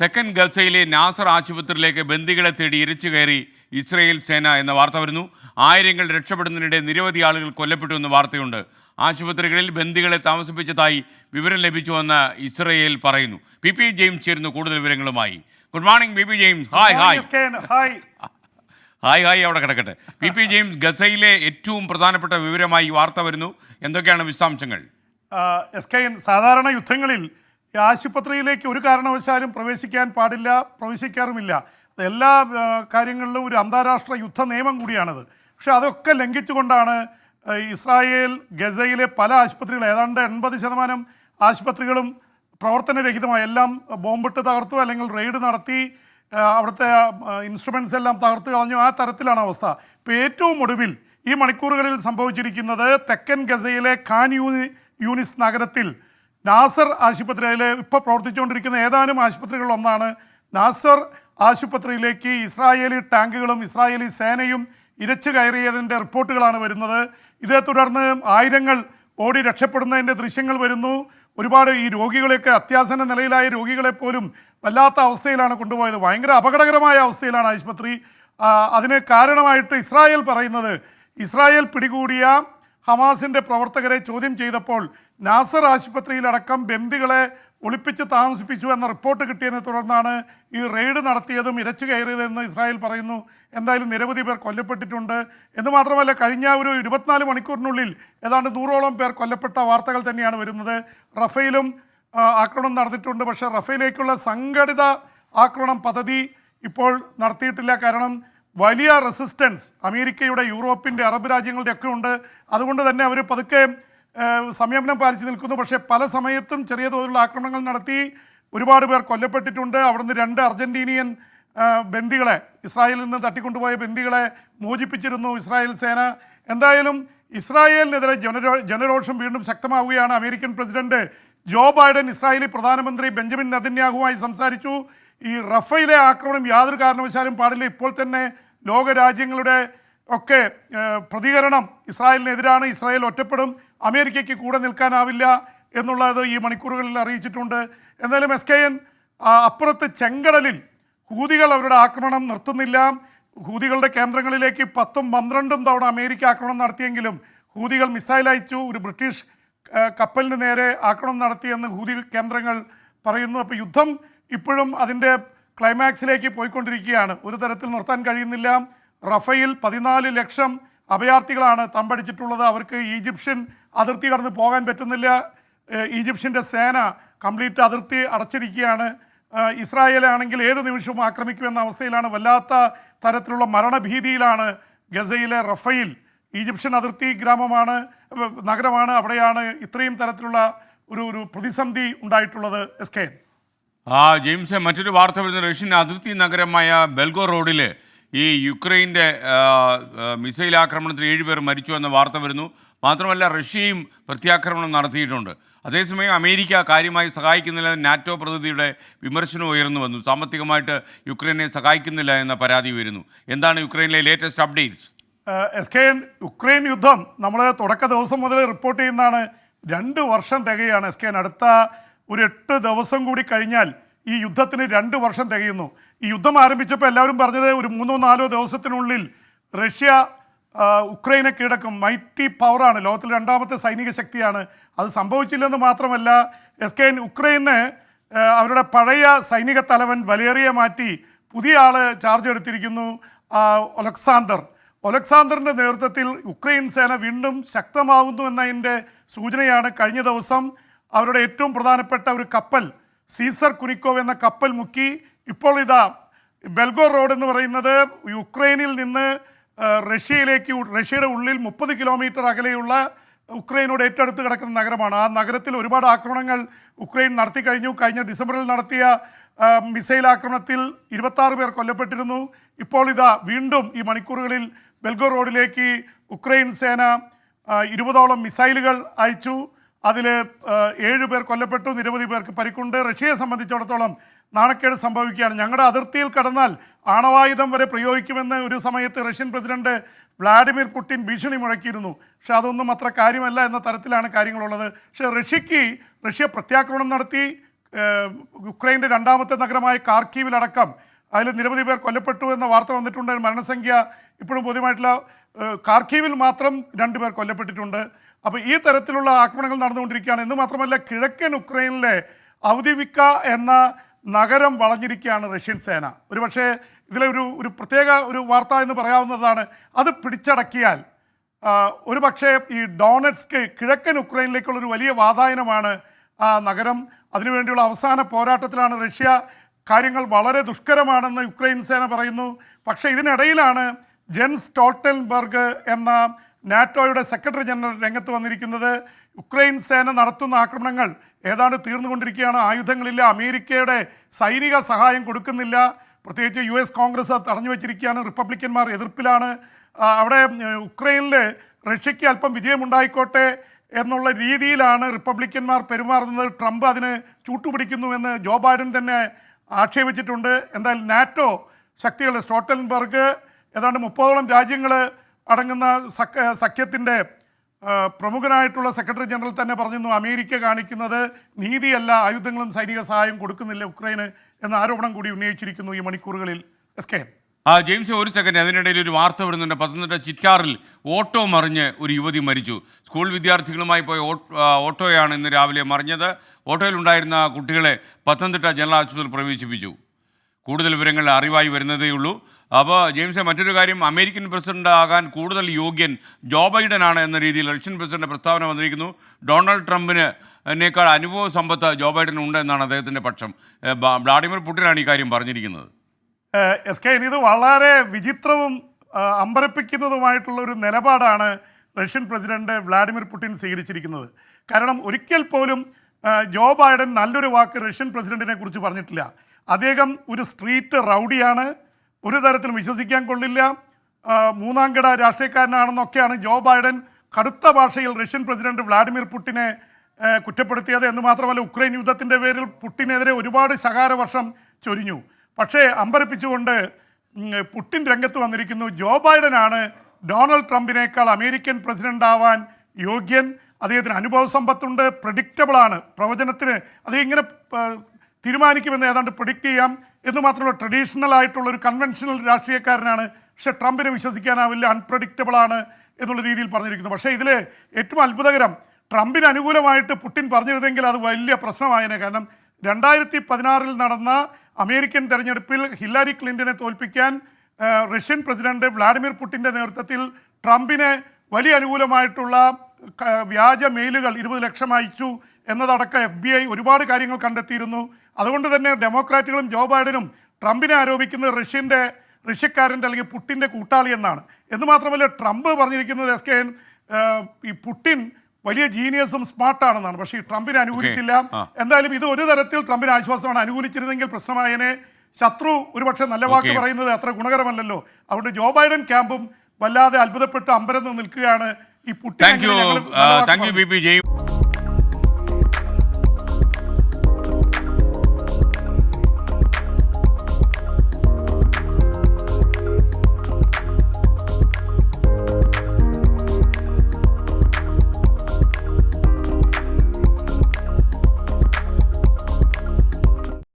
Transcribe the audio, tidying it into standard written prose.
തെക്കൻ ഗസയിലെ നാസർ ആശുപത്രിയിലേക്ക് ബന്ദികളെ തേടി ഇരച്ചു കയറി ഇസ്രയേൽ സേന എന്ന വാർത്ത വരുന്നു. ആയിരങ്ങൾ രക്ഷപ്പെടുന്നതിനിടെ നിരവധി ആളുകൾ കൊല്ലപ്പെട്ടു എന്ന വാർത്തയുണ്ട്. ആശുപത്രികളിൽ ബന്ദികളെ താമസിപ്പിച്ചതായി വിവരം ലഭിച്ചുവെന്ന് ഇസ്രയേൽ പറയുന്നു. പി ജെയിംസ് ചേരുന്നു കൂടുതൽ വിവരങ്ങളുമായി. Good morning P James. Hi അവിടെ കിടക്കട്ടെ. പി ജെയിംസ്, ഗസയിലെ ഏറ്റവും പ്രധാനപ്പെട്ട വിവരമായി വാർത്ത വരുന്നു. എന്തൊക്കെയാണ് വിശദാംശങ്ങൾ? സാധാരണ യുദ്ധങ്ങളിൽ ആശുപത്രിയിലേക്ക് ഒരു കാരണവശാലും പ്രവേശിക്കാൻ പാടില്ല, പ്രവേശിക്കാറുമില്ല. എല്ലാ കാര്യങ്ങളിലും ഒരു അന്താരാഷ്ട്ര യുദ്ധ നിയമം കൂടിയാണത്. പക്ഷെ അതൊക്കെ ലംഘിച്ചുകൊണ്ടാണ് ഇസ്രായേൽ ഗസയിലെ പല ആശുപത്രികൾ, ഏതാണ്ട് 80% ആശുപത്രികളും പ്രവർത്തനരഹിതമായി, എല്ലാം ബോംബിട്ട് തകർത്തു അല്ലെങ്കിൽ റെയ്ഡ് നടത്തി അവിടുത്തെ ഇൻസ്ട്രുമെൻറ്റ്സ് എല്ലാം തകർത്ത് കളഞ്ഞു. ആ തരത്തിലാണ് അവസ്ഥ. ഇപ്പോൾ ഏറ്റവും ഒടുവിൽ ഈ മണിക്കൂറുകളിൽ സംഭവിച്ചിരിക്കുന്നത് തെക്കൻ ഗസയിലെ ഖാൻ യൂനിസ് നഗരത്തിൽ നാസർ ആശുപത്രിയിൽ ഇപ്പോൾ പ്രവർത്തിച്ചുകൊണ്ടിരിക്കുന്ന ഏതാനും ആശുപത്രികളിൽ ഒന്നാണ്. നാസർ ആശുപത്രിയിലേക്ക് ഇസ്രായേലി ടാങ്കുകളും ഇസ്രായേലി സേനയും ഇരച്ചു കയറിയതിൻ്റെ റിപ്പോർട്ടുകളാണ് വരുന്നത്. ഇതേ തുടർന്ന് ആയിരങ്ങൾ ഓടി രക്ഷപ്പെടുന്നതിൻ്റെ ദൃശ്യങ്ങൾ വരുന്നു. ഒരുപാട് ഈ രോഗികളെയൊക്കെ, അത്യാസന്ന നിലയിലായ രോഗികളെ പോലും വല്ലാത്ത അവസ്ഥയിലാണ് കൊണ്ടുപോയത്. ഭയങ്കര അപകടകരമായ അവസ്ഥയിലാണ് ആശുപത്രി. അതിന് കാരണമായിട്ട് ഇസ്രായേൽ പറയുന്നത്, ഇസ്രായേൽ പിടികൂടിയ ഹമാസിൻ്റെ പ്രവർത്തകരെ ചോദ്യം ചെയ്തപ്പോൾ നാസർ ആശുപത്രിയിലടക്കം ബന്ദികളെ ഒളിപ്പിച്ച് താമസിപ്പിച്ചു എന്ന റിപ്പോർട്ട് കിട്ടിയതിനെ തുടർന്നാണ് ഈ റെയ്ഡ് നടത്തിയതും ഇരച്ചു കയറിയതെന്ന് ഇസ്രായേൽ പറയുന്നു. എന്തായാലും നിരവധി പേർ കൊല്ലപ്പെട്ടിട്ടുണ്ട് എന്ന് മാത്രമല്ല, കഴിഞ്ഞ ഒരു 24 മണിക്കൂറിനുള്ളിൽ ഏതാണ്ട് 100ഓളം പേർ കൊല്ലപ്പെട്ട വാർത്തകൾ തന്നെയാണ് വരുന്നത്. റഫേലും ആക്രമണം നടന്നിട്ടുണ്ട്. പക്ഷേ റഫേലിലേക്കുള്ള സംഘടിത ആക്രമണം പദ്ധതി ഇപ്പോൾ നടത്തിയിട്ടില്ല. കാരണം വലിയ റെസിസ്റ്റൻസ് അമേരിക്കയുടെ, യൂറോപ്പിൻ്റെ, അറബ് രാജ്യങ്ങളുടെ ഒക്കെ ഉണ്ട്. അതുകൊണ്ട് തന്നെ അവർ പതുക്കെ സംയമനം പാലിച്ച് നിൽക്കുന്നു. പക്ഷേ പല സമയത്തും ചെറിയ തോതിലുള്ള ആക്രമണങ്ങൾ നടത്തി ഒരുപാട് പേർ കൊല്ലപ്പെട്ടിട്ടുണ്ട്. അവിടുന്ന് 2 അർജൻറ്റീനിയൻ ബന്ദികളെ, ഇസ്രായേലിൽ നിന്ന് തട്ടിക്കൊണ്ടുപോയ ബന്ദികളെ മോചിപ്പിച്ചിരുന്നു ഇസ്രായേൽ സേന. എന്തായാലും ഇസ്രായേലിനെതിരെ ജനരോഷം വീണ്ടും ശക്തമാവുകയാണ്. American president Joe Biden Israeli പ്രധാനമന്ത്രി ബെഞ്ചമിൻ നെതന്യാഹുവുമായി സംസാരിച്ചു. ഈ റഫയിലെ ആക്രമണം യാതൊരു കാരണവശാലും പാടില്ല. ഇപ്പോൾ തന്നെ ലോകരാജ്യങ്ങളുടെ ഒക്കെ പ്രതികരണം ഇസ്രായേലിനെതിരാണ്. ഇസ്രായേൽ ഒറ്റപ്പെടും, അമേരിക്കയ്ക്ക് കൂടെ നിൽക്കാനാവില്ല എന്നുള്ളത് ഈ മണിക്കൂറുകളിൽ അറിയിച്ചിട്ടുണ്ട്. എന്തായാലും SKN, അപ്പുറത്ത് ചെങ്കടലിൽ ഹൂതികൾ അവരുടെ ആക്രമണം നിർത്തുന്നില്ല. ഹൂതികളുടെ കേന്ദ്രങ്ങളിലേക്ക് 10ഉം 12ഉം തവണ അമേരിക്ക ആക്രമണം നടത്തിയെങ്കിലും ഹൂതികൾ മിസൈൽ അയച്ചു. ഒരു ബ്രിട്ടീഷ് കപ്പലിന് നേരെ ആക്രമണം നടത്തിയെന്ന് ഹൂതി കേന്ദ്രങ്ങൾ പറയുന്നു. അപ്പോൾ യുദ്ധം ഇപ്പോഴും അതിൻ്റെ ക്ലൈമാക്സിലേക്ക് പോയിക്കൊണ്ടിരിക്കുകയാണ്. ഒരു തരത്തിൽ നിർത്താൻ കഴിയുന്നില്ല. റഫയിൽ 14 ലക്ഷം അഭയാർത്ഥികളാണ് തമ്പടിച്ചിട്ടുള്ളത്. അവർക്ക് ഈജിപ്ഷ്യൻ അതിർത്തി കടന്ന് പോകാൻ പറ്റുന്നില്ല. ഈജിപ്ഷ്യൻ്റെ സേന കംപ്ലീറ്റ് അതിർത്തി അടച്ചിരിക്കുകയാണ്. ഇസ്രായേലാണെങ്കിൽ ഏത് നിമിഷവും ആക്രമിക്കുമെന്ന അവസ്ഥയിലാണ്. വല്ലാത്ത തരത്തിലുള്ള മരണഭീതിയിലാണ് ഗസയിലെ റഫയിൽ. ഈജിപ്ഷ്യൻ അതിർത്തി നഗരമാണ്. അവിടെയാണ് ഇത്രയും തരത്തിലുള്ള ഒരു പ്രതിസന്ധി ഉണ്ടായിട്ടുള്ളത്. SKN. ജെയിംസ്, മറ്റൊരു വാർത്ത വരുന്നത് റഷ്യൻ അതിർത്തി നഗരമായ ബെൽഗോ റോഡിൽ ഈ യുക്രൈൻ്റെ മിസൈൽ ആക്രമണത്തിൽ 7 പേർ മരിച്ചു എന്ന വാർത്ത വരുന്നു. മാത്രമല്ല, റഷ്യയും പ്രത്യാക്രമണം നടത്തിയിട്ടുണ്ട്. അതേസമയം അമേരിക്ക കാര്യമായി സഹായിക്കുന്നില്ല. നാറ്റോ പ്രതിനിധിയുടെ വിമർശനം ഉയർന്നു വന്നു. സാമ്പത്തികമായിട്ട് യുക്രൈനെ സഹായിക്കുന്നില്ല എന്ന പരാതി വരുന്നു. എന്താണ് യുക്രൈനിലെ ലേറ്റസ്റ്റ് അപ്ഡേറ്റ്സ്? SKN, യുക്രൈൻ യുദ്ധം നമ്മൾ തുടക്ക ദിവസം മുതൽ റിപ്പോർട്ട് ചെയ്യുന്നതാണ്. 2 വർഷം തികയാണ്. SKN, അടുത്ത ഒരു 8 ദിവസം കൂടി കഴിഞ്ഞാൽ ഈ യുദ്ധത്തിന് 2 വർഷം തികയുന്നു. ഈ യുദ്ധം ആരംഭിച്ചപ്പോൾ എല്ലാവരും പറഞ്ഞത് ഒരു 3-4 ദിവസത്തിനുള്ളിൽ റഷ്യ ഉക്രൈനെ കീഴടക്കും. മൈറ്റി പവറാണ്, ലോകത്തിലെ 2ാമത്തെ സൈനിക ശക്തിയാണ്. അത് സംഭവിച്ചില്ലെന്ന് മാത്രമല്ല, SKN, ഉക്രൈന് അവരുടെ പഴയ സൈനിക തലവൻ വലേറിയെ മാറ്റി പുതിയ ആൾ ചാർജ് എടുത്തിരിക്കുന്നു, ഒലക്സാണ്ടറിൻ്റെ നേതൃത്വത്തിൽ ഉക്രൈൻ സേന വീണ്ടും ശക്തമാവുന്നു എന്നതിൻ്റെ സൂചനയാണ്. കഴിഞ്ഞ ദിവസം അവരുടെ ഏറ്റവും പ്രധാനപ്പെട്ട ഒരു കപ്പൽ, സീസർ കുനിക്കോവ് എന്ന കപ്പൽ മുക്കി. ഇപ്പോൾ ഇതാ ബെൽഗോ റോഡ് എന്ന് പറയുന്നത് യുക്രൈനിൽ നിന്ന് റഷ്യയുടെ ഉള്ളിൽ 30 കിലോമീറ്റർ അകലെയുള്ള ഉക്രൈനോട് ഏറ്റെടുത്ത് കിടക്കുന്ന നഗരമാണ്. ആ നഗരത്തിൽ ഒരുപാട് ആക്രമണങ്ങൾ ഉക്രൈൻ നടത്തി കഴിഞ്ഞു. കഴിഞ്ഞ ഡിസംബറിൽ നടത്തിയ മിസൈൽ ആക്രമണത്തിൽ 26 പേർ കൊല്ലപ്പെട്ടിരുന്നു. ഇപ്പോൾ ഇതാ വീണ്ടും ഈ മണിക്കൂറുകളിൽ ബെൽഗോ റോഡിലേക്ക് ഉക്രൈൻ സേന 20ഓളം മിസൈലുകൾ അയച്ചു. അതിൽ 7 പേർ കൊല്ലപ്പെട്ടു, നിരവധി പേർക്ക് പരിക്കുണ്ട്. റഷ്യയെ സംബന്ധിച്ചിടത്തോളം നാണക്കേട് സംഭവിക്കുകയാണ്. ഞങ്ങളുടെ അതിർത്തിയിൽ കടന്നാൽ ആണവായുധം വരെ പ്രയോഗിക്കുമെന്ന് ഒരു സമയത്ത് റഷ്യൻ പ്രസിഡന്റ് വ്ളാഡിമിർ പുടിൻ ഭീഷണി മുഴക്കിയിരുന്നു. പക്ഷെ അതൊന്നും അത്ര കാര്യമല്ല എന്ന തരത്തിലാണ് കാര്യങ്ങളുള്ളത്. പക്ഷേ റഷ്യ പ്രത്യാക്രമണം നടത്തി, യുക്രൈൻ്റെ രണ്ടാമത്തെ നഗരമായ കാർക്കീവിലടക്കം അതിൽ നിരവധി പേർ കൊല്ലപ്പെട്ടു എന്ന വാർത്ത വന്നിട്ടുണ്ട്. മരണസംഖ്യ ഇപ്പോഴും ബോധ്യമായിട്ടില്ല. കാർക്കീവിൽ മാത്രം 2 പേർ കൊല്ലപ്പെട്ടിട്ടുണ്ട്. അപ്പോൾ ഈ തരത്തിലുള്ള ആക്രമണങ്ങൾ നടന്നുകൊണ്ടിരിക്കുകയാണ്. എന്ന് മാത്രമല്ല, കിഴക്കൻ ഉക്രൈനിലെ ഔദ്യോഗിക എന്ന നഗരം വളഞ്ഞിരിക്കുകയാണ് റഷ്യൻ സേന. ഒരുപക്ഷെ ഇതിലെ ഒരു പ്രത്യേക ഒരു വാർത്ത എന്ന് പറയാവുന്നതാണ്, അത് പിടിച്ചടക്കിയാൽ ഒരുപക്ഷെ ഈ ഡോണറ്റ്സ്ക് കിഴക്കൻ ഉക്രൈനിലേക്കുള്ളൊരു വലിയ വാതായനമാണ് ആ നഗരം. അതിനുവേണ്ടിയുള്ള അവസാന പോരാട്ടത്തിലാണ് റഷ്യ. കാര്യങ്ങൾ വളരെ ദുഷ്കരമാണെന്ന് യുക്രൈൻ സേന പറയുന്നു. പക്ഷേ ഇതിനിടയിലാണ് ജെൻസ് സ്റ്റോൾട്ടൻബർഗ് എന്ന നാറ്റോയുടെ സെക്രട്ടറി ജനറൽ രംഗത്ത് വന്നിരിക്കുന്നത്. യുക്രൈൻ സേന നടത്തുന്ന ആക്രമണങ്ങൾ ഏതാണ്ട് തീർന്നുകൊണ്ടിരിക്കുകയാണ്. ആയുധങ്ങളില്ല, അമേരിക്കയുടെ സൈനിക സഹായം കൊടുക്കുന്നില്ല. പ്രത്യേകിച്ച് US കോൺഗ്രസ് തടഞ്ഞു വെച്ചിരിക്കുകയാണ്. റിപ്പബ്ലിക്കന്മാർ എതിർപ്പിലാണ്. അവിടെ ഉക്രൈനിൽ റഷ്യയ്ക്ക് അല്പം വിജയമുണ്ടായിക്കോട്ടെ എന്നുള്ള രീതിയിലാണ് റിപ്പബ്ലിക്കന്മാർ പെരുമാറുന്നത്. ട്രംപ് അതിന് ചൂട്ടുപിടിക്കുന്നുവെന്ന് ജോ ബൈഡൻ തന്നെ ആക്ഷേപിച്ചിട്ടുണ്ട്. എന്തായാലും നാറ്റോ ശക്തികൾ സ്റ്റോൾട്ടൻബർഗ് ഏതാണ്ട് 30ഓളം രാജ്യങ്ങൾ അടങ്ങുന്ന സഖ്യത്തിൻ്റെ പ്രമുഖനായിട്ടുള്ള സെക്രട്ടറി ജനറൽ തന്നെ പറഞ്ഞു, അമേരിക്ക കാണിക്കുന്നത് നീതിയല്ല, ആയുധങ്ങളും സൈനിക സഹായം കൊടുക്കുന്നില്ല ഉക്രൈന് എന്ന ആരോപണം കൂടി ഉന്നയിച്ചിരിക്കുന്നു ഈ മണിക്കൂറുകളിൽ. SK ജെയിംസ്, ഒരു സെക്കൻഡ്, അതിനിടയിൽ ഒരു വാർത്ത വരുന്നുണ്ട്. പത്തനംതിട്ട ചിറ്റാറിൽ ഓട്ടോ മറിഞ്ഞ് ഒരു യുവതി മരിച്ചു. സ്കൂൾ വിദ്യാർത്ഥികളുമായി പോയ ഓട്ടോയാണ് ഇന്ന് രാവിലെ മറിഞ്ഞത്. ഓട്ടോയിലുണ്ടായിരുന്ന കുട്ടികളെ പത്തനംതിട്ട ജനറൽ ആശുപത്രിയിൽ പ്രവേശിപ്പിച്ചു. കൂടുതൽ വിവരങ്ങൾ അറിവായി വരുന്നതേ ഉള്ളൂ. അപ്പോൾ ജെയിംസ്, മറ്റൊരു കാര്യം, അമേരിക്കൻ പ്രസിഡന്റ് ആകാൻ കൂടുതൽ യോഗ്യൻ ജോ ബൈഡൻ ആണ് എന്ന രീതിയിൽ റഷ്യൻ പ്രസിഡന്റ് പ്രസ്താവന വന്നിരിക്കുന്നു. ഡൊണാൾഡ് ട്രംപിനേക്കാൾ അനുഭവ സമ്പത്ത് ജോ ബൈഡൻ ഉണ്ട് എന്നാണ് അദ്ദേഹത്തിൻ്റെ പക്ഷം. വ്ളാഡിമിർ പുടിനാണ് ഈ കാര്യം പറഞ്ഞിരിക്കുന്നത്. SK, ഇത് വളരെ വിചിത്രവും അമ്പരപ്പിക്കുന്നതുമായിട്ടുള്ള ഒരു നിലപാടാണ് റഷ്യൻ പ്രസിഡന്റ് വ്ളാഡിമിർ പുടിൻ സ്വീകരിച്ചിരിക്കുന്നത്. കാരണം ഒരിക്കൽ പോലും ജോ ബൈഡൻ നല്ലൊരു വാക്ക് റഷ്യൻ പ്രസിഡന്റിനെ കുറിച്ച് പറഞ്ഞിട്ടില്ല. അദ്ദേഹം ഒരു സ്ട്രീറ്റ് റൗഡിയാണ്, ഒരു തരത്തിലും വിശ്വസിക്കാൻ കൊള്ളില്ല, മൂന്നാംകിട രാഷ്ട്രീയക്കാരനാണെന്നൊക്കെയാണ് ജോ ബൈഡൻ കടുത്ത ഭാഷയിൽ റഷ്യൻ പ്രസിഡന്റ് വ്ളാഡിമിർ പുടിനെ കുറ്റപ്പെടുത്തിയത്. എന്ന് മാത്രമല്ല, ഉക്രൈൻ യുദ്ധത്തിൻ്റെ പേരിൽ പുടിനെതിരെ ഒരുപാട് ശകാരവർഷം ചൊരിഞ്ഞു. പക്ഷേ അമ്പരപ്പിച്ചുകൊണ്ട് പുടിൻ രംഗത്ത് വന്നിരിക്കുന്നു. ജോ ബൈഡനാണ് ഡൊണാൾഡ് ട്രംപിനേക്കാൾ അമേരിക്കൻ പ്രസിഡന്റ് ആവാൻ യോഗ്യൻ. അദ്ദേഹത്തിന് അനുഭവ സമ്പത്തുണ്ട്, പ്രഡിക്റ്റബിളാണ്, പ്രവചനത്തിന് അദ്ദേഹം ഇങ്ങനെ തീരുമാനിക്കുമെന്ന് ഏതാണ്ട് പ്രഡിക്റ്റ് ചെയ്യാം. എന്ന് മാത്രമല്ല, ട്രഡീഷണൽ ആയിട്ടുള്ള ഒരു കൺവെൻഷണൽ രാഷ്ട്രീയക്കാരനാണ്. പക്ഷേ ട്രംപിനെ വിശ്വസിക്കാനാവില്ല, അൺപ്രഡിക്റ്റബിളാണ് എന്നുള്ള രീതിയിൽ പറഞ്ഞിരിക്കുന്നു. പക്ഷേ ഇതിൽ ഏറ്റവും അത്ഭുതകരം, ട്രംപിന് അനുകൂലമായിട്ട് പുടിൻ പറഞ്ഞിരുന്നെങ്കിൽ അത് വലിയ പ്രശ്നമായേനെ. കാരണം 2016 നടന്ന അമേരിക്കൻ തെരഞ്ഞെടുപ്പിൽ ഹില്ലരി ക്ലിൻ്റനെ തോൽപ്പിക്കാൻ റഷ്യൻ പ്രസിഡന്റ് വ്ളാഡിമിർ പുടിൻ്റെ നേതൃത്വത്തിൽ ട്രംപിന് വലിയ അനുകൂലമായിട്ടുള്ള വ്യാജ മെയിലുകൾ 20 ലക്ഷം അയച്ചു എന്നതടക്കം FBI ഒരുപാട് കാര്യങ്ങൾ കണ്ടെത്തിയിരുന്നു. അതുകൊണ്ട് തന്നെ ഡെമോക്രാറ്റുകളും ജോ ബൈഡനും ട്രംപിനെ ആരോപിക്കുന്നത് റഷ്യക്കാരൻ്റെ അല്ലെങ്കിൽ പുടിൻ്റെ കൂട്ടാളി എന്നാണ്. എന്ന് മാത്രമല്ല, ട്രംപ് പറഞ്ഞിരിക്കുന്നത് SK ഈ പുടിൻ വലിയ ജീനിയസും സ്മാർട്ടാണെന്നാണ്. പക്ഷേ ഈ ട്രംപിനെ അനുകൂലിച്ചില്ല. എന്തായാലും ഇത് ഒരു തരത്തിൽ ട്രംപിന് ആശ്വാസമാണ്. അനുകൂലിച്ചിരുന്നെങ്കിൽ പ്രശ്നമായതിനെ. ശത്രു ഒരുപക്ഷെ നല്ല വാക്ക് പറയുന്നത് അത്ര ഗുണകരമല്ലല്ലോ. അതുകൊണ്ട് ജോ ബൈഡൻ ക്യാമ്പും വല്ലാതെ അത്ഭുതപ്പെട്ട് അമ്പരന്ന് നിൽക്കുകയാണ്. ഈ പുടിൻ